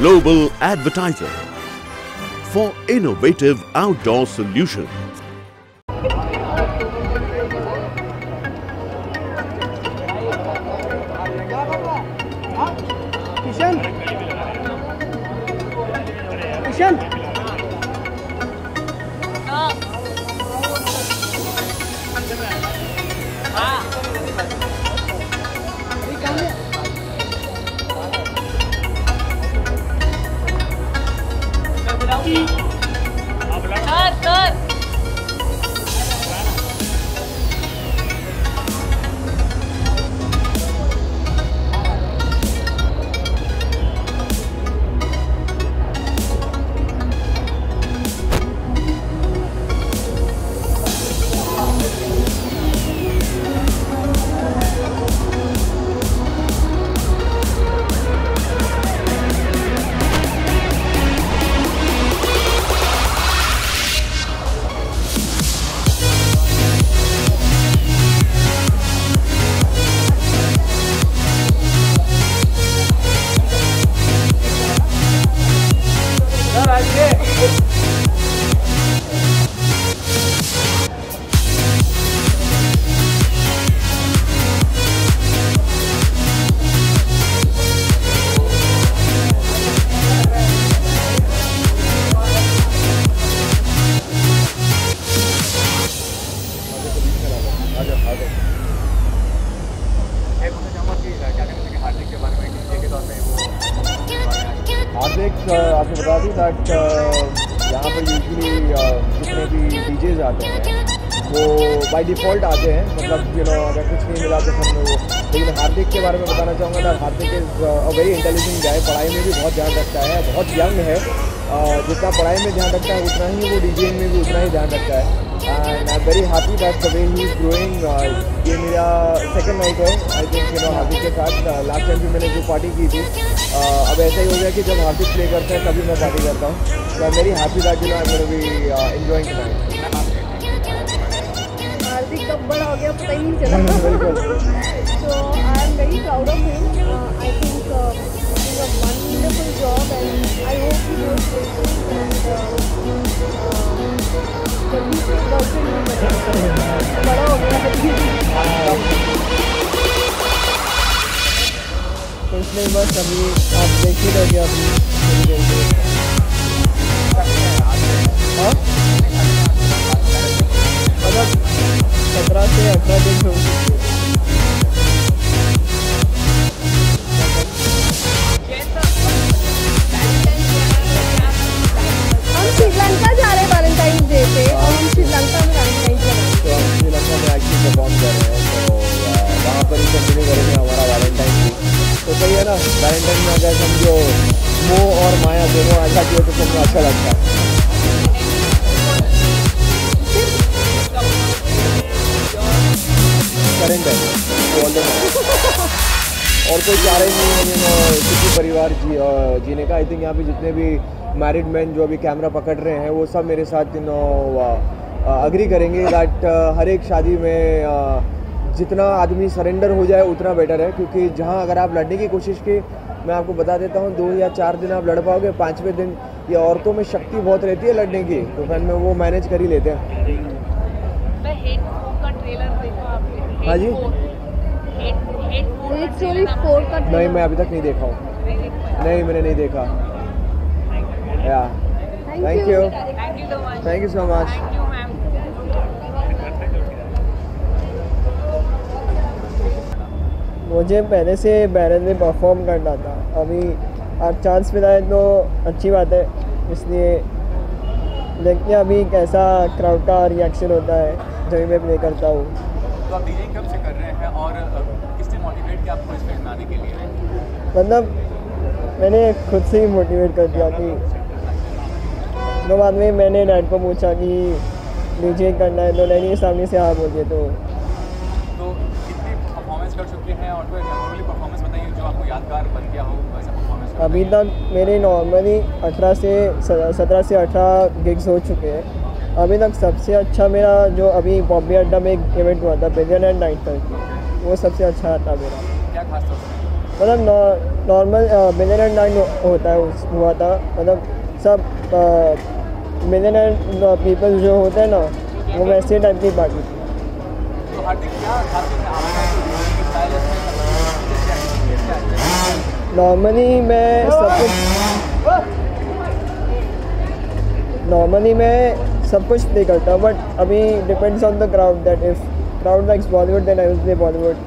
global advertiser for innovative outdoor solutions. हार्दिक आपको बता दूँ दैट यहाँ पर यूजली जितने भी डीजेज आते हैं वो बाय डिफ़ॉल्ट आते हैं, मतलब अगर कुछ नहीं मिला तो सब में वो। लेकिन हार्दिक के बारे में बताना चाहूँगा that Hardik is a very intelligent गाय। पढ़ाई में भी बहुत ध्यान रखता है, बहुत यंग है। जितना पढ़ाई में ध्यान रखता है उतना ही वो डीजेइंग में भी उतना ही ध्यान रखता है। And I am very happy that the way he is growing. ये मेरा सेकंड नाइट है आई थिंक हार्दिक के साथ। लास्ट टाइम भी मैंने जो पार्टी की थी, अब ऐसा ही हो गया कि जब हार्दिक प्ले करता है तभी मैं पार्टी करता हूँ। तो I am very happy that I am gonna be enjoying tonight. Hardik कब बड़ा हो गया पता ही नहीं चला। So I am very proud of him. I think doing a wonderful job and I hope he goes places and जल्दी से गर्लफ्रेंड बड़ा हो गया है। तो इसलिए बस अभी आप देख ही रहोगे अभी मतलब 17 से 18 दिन हो चुके हैं। हम श्रीलंका जा रहे हैं वैलेंटाइन डे पे और हम श्रीलंका में वैलेंटाइन डे तो हम श्रीलंका में एक्चुअली परफॉर्म कर रहे हैं, तो वहाँ पर ही कंटिन्यू करेंगे हमारा वैलेंटाइन डे। तो सही है ना, वैलेंटाइन में अगर समझो मोह और माया दोनों ऐसा किए तो सबको अच्छा लगता है। करेंट है और कोई चारे नहीं है किसी परिवार जीने का। आई थिंक यहाँ पे जितने भी मैरिड मैन जो अभी कैमरा पकड़ रहे हैं वो सब मेरे साथ अग्री करेंगे दैट हर एक शादी में जितना आदमी सरेंडर हो जाए उतना बेटर है। क्योंकि जहाँ अगर आप लड़ने की कोशिश की, मैं आपको बता देता हूँ 2 या 4 दिन आप लड़ पाओगे, 5वें दिन ये औरतों में शक्ति बहुत रहती है लड़ने की, तो फिर में वो मैनेज कर ही लेते हैं। हाँ जी, नहीं मैं अभी तक नहीं देखा हूँ, नहीं मैंने नहीं देखा। या थैंक यू सो मच। मुझे पहले से बैरन में परफॉर्म करना था, अभी आप चांस मिला है तो अच्छी बात है। इसलिए देखते हैं अभी कैसा क्राउड का रिएक्शन होता है जब मैं प्ले करता हूँ। तो आप डीजे कब से कर रहे हैं और किसने मोटिवेट किया आपको इस फिल्म आने के लिए? मतलब मैंने खुद से ही मोटिवेट कर दिया कि तो बाद में मैंने डैड को पूछा कि डीजे करना है तो डैडी सामने से हाँ बोलिए। तो कितनी परफॉर्मेंस कर चुके हैं और कोई मेमोरेबल परफॉर्मेंस बताइए जो आपको यादगार बन गया हो वैसा परफॉर्मेंस? अभी तक मेरे नॉर्मली 17 से 18 गिग्स हो चुके हैं। अभी तक सबसे अच्छा मेरा जो अभी बॉम्बे अड्डा में एक इवेंट हुआ था बिलियन एंड नाइट करके, वो सबसे अच्छा था मेरा। क्या खास था? मतलब नॉर्मल मिलियनर नाइट होता है हुआ था, मतलब सब मिलियनर पीपल जो होते हैं ना वो वैसे टाइप की पार्टी थी। तो हार्दिक क्या खासियत है आपका जो स्टाइल है? नॉर्मली मैं सब कुछ प्ले करता हूँ, बट अभी depends on the crowd, that if crowd likes Bollywood then I will play Bollywood,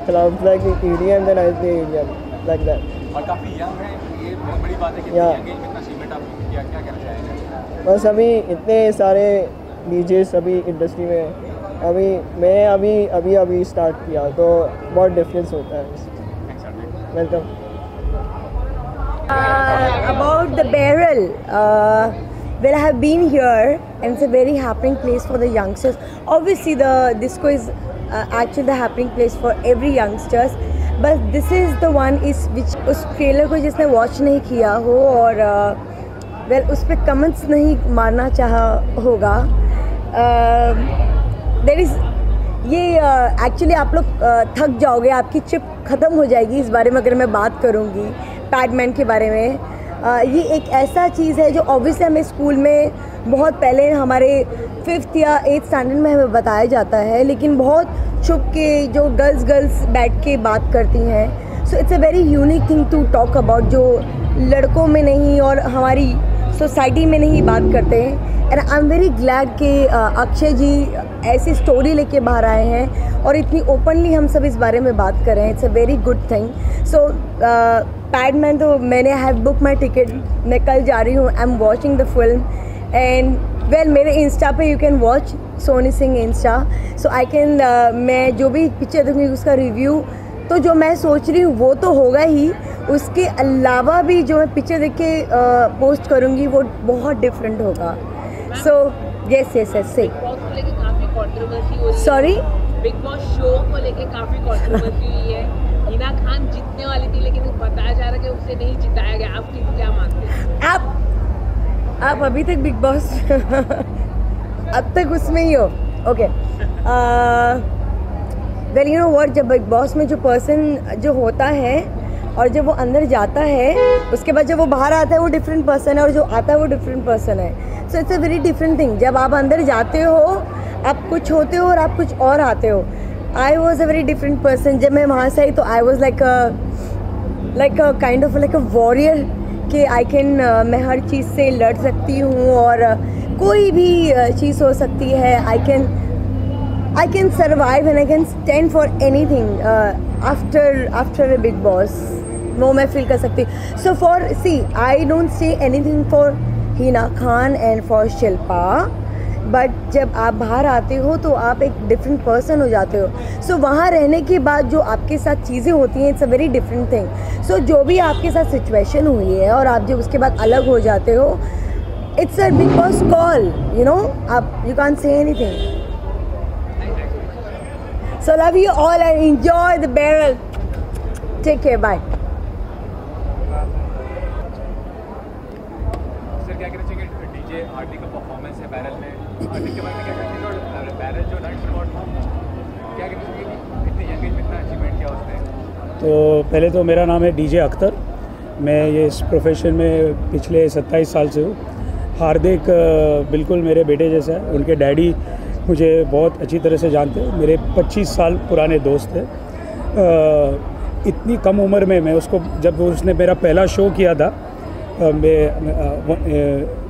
crowd like EDM then I will play EDM, like that. और काफ़ी यंग है, ये बहुत बड़ी बात है कि Yeah. यंग एज में इतना अचीवमेंट आपने किया, क्या कहना चाहेंगे? बस अभी इतने सारे DJs अभी इंडस्ट्री में, अभी मैं अभी स्टार्ट किया तो बहुत डिफरेंस होता है। Thanks, Hardik. Welcome. About the barrel, well, I have been here and it's a very happening place for the youngsters. Obviously the disco is actually the happening place for every youngsters, but this is the one is which उस trailer को जिसने watch नहीं किया हो और well उस पर comments नहीं मारना चाहा होगा, there is ये एक्चुअली आप लोग थक जाओगे, आपकी ट्रिप ख़त्म हो जाएगी इस बारे में अगर मैं बात करूँगी पैडमैन के बारे में। ये एक ऐसा चीज़ है जो ऑब्वियसली हमें स्कूल में बहुत पहले हमारे 5th या 8th स्टैंडर्ड में हमें बताया जाता है, लेकिन बहुत छुप के जो गर्ल्स बैठ के बात करती हैं। So it's a very unique thing to talk about, जो लड़कों में नहीं और हमारी सोसाइटी में नहीं बात करते हैं। And I am very glad कि अक्षय जी ऐसी स्टोरी लेके बाहर आए हैं और इतनी ओपनली हम सब इस बारे में बात कर रहे हैं। It's a very good thing. So Padman तो मैंने हैव बुक माई टिकट, मैं कल जा रही हूँ। I am watching the film and well मेरे इंस्टा पे you can watch Soni Singh insta, so I can मैं जो भी पिक्चर देखूँगी उसका रिव्यू तो जो मैं सोच रही हूँ वो तो होगा ही, उसके अलावा भी जो मैं पिक्चर देख के पोस्ट करूँगी वो बहुत डिफरेंट होगा। सो यस से सॉरी बिग बॉस शो को लेके काफी कंट्रोवर्सी हुई है। हिना खान जीतने वाली थी लेकिन बताया जा रहा है कि उसे नहीं जिताया गया, आप क्या मानते हैं? आप अभी तक बिग बॉस अब तक उसमें ही हो? Okay well you know what, जब बिग बॉस में जो पर्सन जो होता है और जब वो अंदर जाता है उसके बाद जब वो बाहर आता है वो डिफरेंट पर्सन है और जो आता है वो डिफरेंट पर्सन है। सो it's a very different thing. जब आप अंदर जाते हो आप कुछ होते हो और आप कुछ और आते हो। I was a very different person. जब मैं वहाँ से आई तो I was like a kind of like a warrior कि आई कैन मैं हर चीज़ से लड़ सकती हूँ और कोई भी चीज़ हो सकती है। I can survive and I can stand for anything after a big boss. वो मैं फील कर सकती। So I don't say anything for Hina Khan and for Shilpa, but जब आप बाहर आते हो तो आप एक डिफरेंट पर्सन हो जाते हो। So वहाँ रहने के बाद जो आपके साथ चीज़ें होती हैं it's a very different thing. So जो भी आपके साथ सिचुएशन हुई है और आप जब उसके बाद अलग हो जाते हो, it's a big boss call, you know, आप you can't say anything. So love you all and enjoy the barrel. Take care. Bye. Sir क्या कहना चाहिए डीजे आरटी का परफॉर्मेंस है बैरल में, आरटी के बारे में क्या कहना चाहिए? और बैरल जो नाइट रिकॉर्ड था क्या कहना चाहिए कि इतनी यंग एज में इतना अचीवमेंट किया उसने? तो पहले तो मेरा नाम है डीजे अख्तर। मैं ये इस प्रोफेशन में पिछले 27 साल से हूँ। हार्दिक बिल्कुल मेरे बेटे जैसा है। उनके डैडी मुझे बहुत अच्छी तरह से जानते हैं, मेरे 25 साल पुराने दोस्त हैं। इतनी कम उम्र में मैं उसको, जब उसने मेरा पहला शो किया था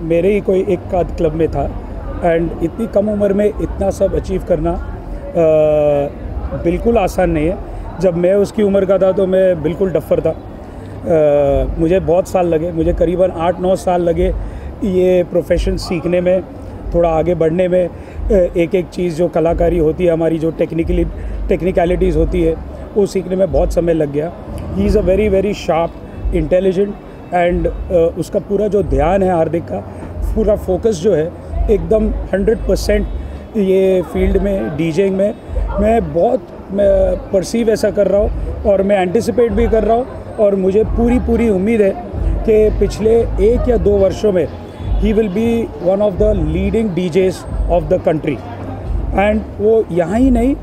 मेरे ही कोई एक आध क्लब में था, एंड इतनी कम उम्र में इतना सब अचीव करना बिल्कुल आसान नहीं है। जब मैं उसकी उम्र का था तो मैं बिल्कुल डफ़र था। मुझे बहुत साल लगे, मुझे करीबन 8-9 साल लगे ये प्रोफेशन सीखने में, थोड़ा आगे बढ़ने में। एक एक चीज़ जो कलाकारी होती है हमारी, जो टेक्निकलिटीज़ होती है, वो सीखने में बहुत समय लग गया। He is a very very sharp, intelligent and उसका पूरा जो ध्यान है हार्दिक का, पूरा फोकस जो है एकदम 100% ये फील्ड में, डीजेइंग में मैं परसीव ऐसा कर रहा हूँ और मैं एंटिसिपेट भी कर रहा हूँ। और मुझे पूरी उम्मीद है कि पिछले 1 या 2 वर्षों में he will be one of the leading DJs of the country, and वो यहाँ ही नहीं,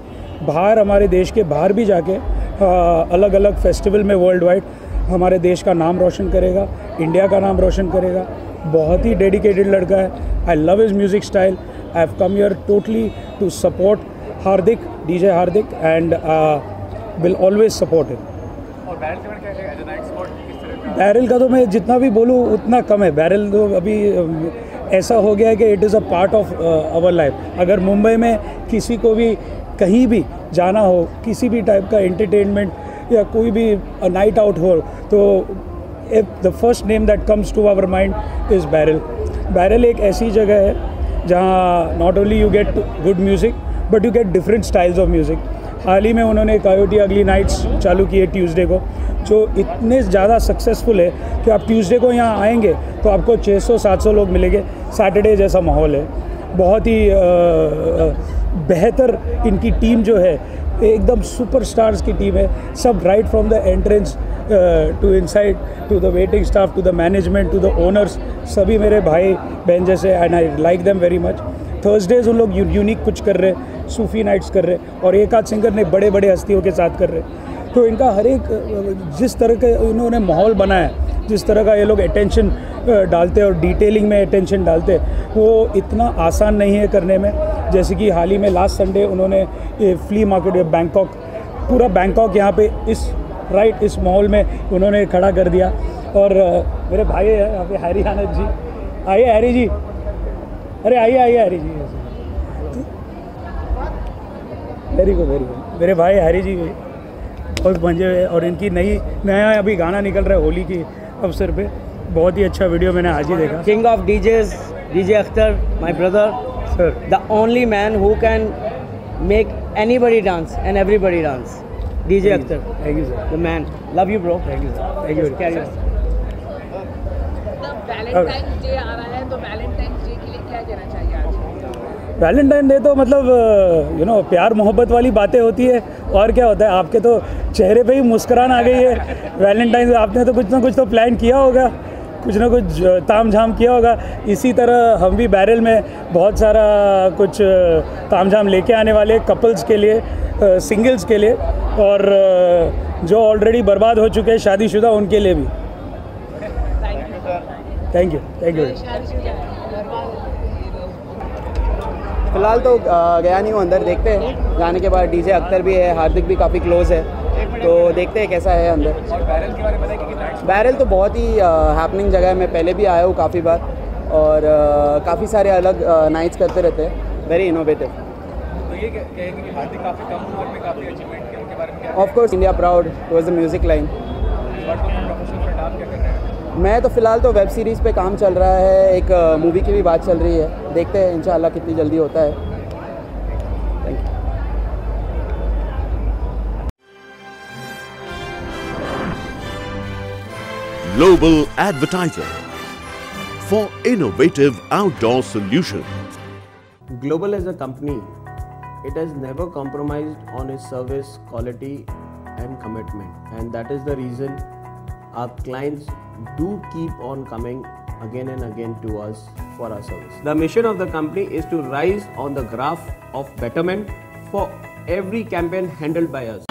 बाहर हमारे देश के बाहर भी जाके अलग अलग फेस्टिवल में वर्ल्ड वाइड हमारे देश का नाम रोशन करेगा, इंडिया का नाम रोशन करेगा। बहुत ही डेडिकेटेड लड़का है। I love his music style. I have come here totally to support Hardik, DJ Hardik, and will always support him. और बैरल के बारे में क्या है नाइट स्पॉट किस तरह का? बैरल का तो मैं जितना भी बोलूँ उतना कम है। बैरल तो अभी ऐसा हो गया है कि it is a part of our life. अगर मुंबई में किसी को भी कहीं भी जाना हो, किसी भी टाइप का एंटरटेनमेंट या कोई भी नाइट आउट हो, तो the first name that comes to our mind is barrel. Barrel एक ऐसी जगह है जहाँ not only you get good music but you get different styles of music. हाल ही में उन्होंने कायोटी अगली नाइट्स चालू की है ट्यूसडे को, जो इतने ज़्यादा सक्सेसफुल है कि आप ट्यूसडे को यहाँ आएंगे तो आपको 600-700 लोग मिलेंगे। सैटरडे जैसा माहौल है। बहुत ही बेहतर इनकी टीम जो है, एकदम सुपरस्टार्स की टीम है। सब right from the entrance to inside to the waiting staff to the management to the owners, सभी मेरे भाई बहन जैसे, and I like them very much. Thursdays उन लोग यूनिक कुछ कर रहे, सूफी नाइट्स कर रहे, और एक आध सिंगर ने बड़े बड़े हस्तियों के साथ कर रहे। तो इनका हर एक जिस तरह का उन्होंने माहौल बनाया, जिस तरह का ये लोग अटेंशन डालते और डिटेलिंग में अटेंशन डालते, वो इतना आसान नहीं है करने में। जैसे कि हाल ही में लास्ट संडे उन्होंने फ्ली मार्केट बैंकॉक, पूरा बैंकॉक यहाँ पे इस माहौल में उन्होंने खड़ा कर दिया। और मेरे भाई है यहाँ पे हैरी आनंद जी, आइए हैरी जी, अरे आइए हैरी जी, वेरी गुड मेरे भाई हैरी जी बहुत मंजे हुए। और इनकी नया अभी गाना निकल रहा है होली की अवसर पे, बहुत ही अच्छा वीडियो मैंने आज ही देखा। King of DJs, DJ Akhtar, my brother, Sir. the only man who can make anybody dance and everybody dance. DJ Akhtar, thank you sir, the man. Love you, bro. Thank you sir, thank you. Carry on. Valentine day आ रहा है, तो Valentine day के लिए क्या कहना चाहिए आज? वैलेंटाइन डे तो मतलब प्यार मोहब्बत वाली बातें होती है, और क्या होता है। आपके तो चेहरे पे ही मुस्कुराहट आ गई है। वैलेंटाइन आपने तो कुछ ना कुछ तो प्लान किया होगा, कुछ ना कुछ ताम झाम किया होगा। इसी तरह हम भी बैरल में बहुत सारा कुछ ताम झाम लेके आने वाले कपल्स के लिए, सिंगल्स के लिए, और जो ऑलरेडी बर्बाद हो चुके हैं शादीशुदा उनके लिए भी। Thank you. फिलहाल तो गया नहीं हूँ अंदर, देखते हैं। जाने के बाद डीजे अख्तर भी है, हार्दिक भी काफ़ी क्लोज है, तो देखते हैं कैसा है अंदर। और बैरल के बारे में बताइए कि नाइट बैरल तो बहुत ही हैपनिंग जगह है। मैं पहले भी आया हूँ काफ़ी बार, और काफ़ी सारे अलग नाइट्स करते रहते हैं। Very innovative. तो ये कहेंगे कि हार्दिक काफ़ी कम उम्र में काफ़ी अचीवमेंट किया, उनके बारे में क्या? Of course India proud towards the music line. Professional front आप क्या कर रहे हैं? मैं तो फ़िलहाल तो वेब सीरीज़ पे काम चल रहा है, एक मूवी की भी बात चल रही है। देखते हैं इंशाल्लाह कितनी जल्दी होता है। Thank you. Global Advertiser for innovative outdoor solutions. Global as a company, it has never compromised on its service quality and commitment, and that is the reason our clients do keep on coming again and again to us for our service. The mission of the company is to rise on the graph of betterment for every campaign handled by us.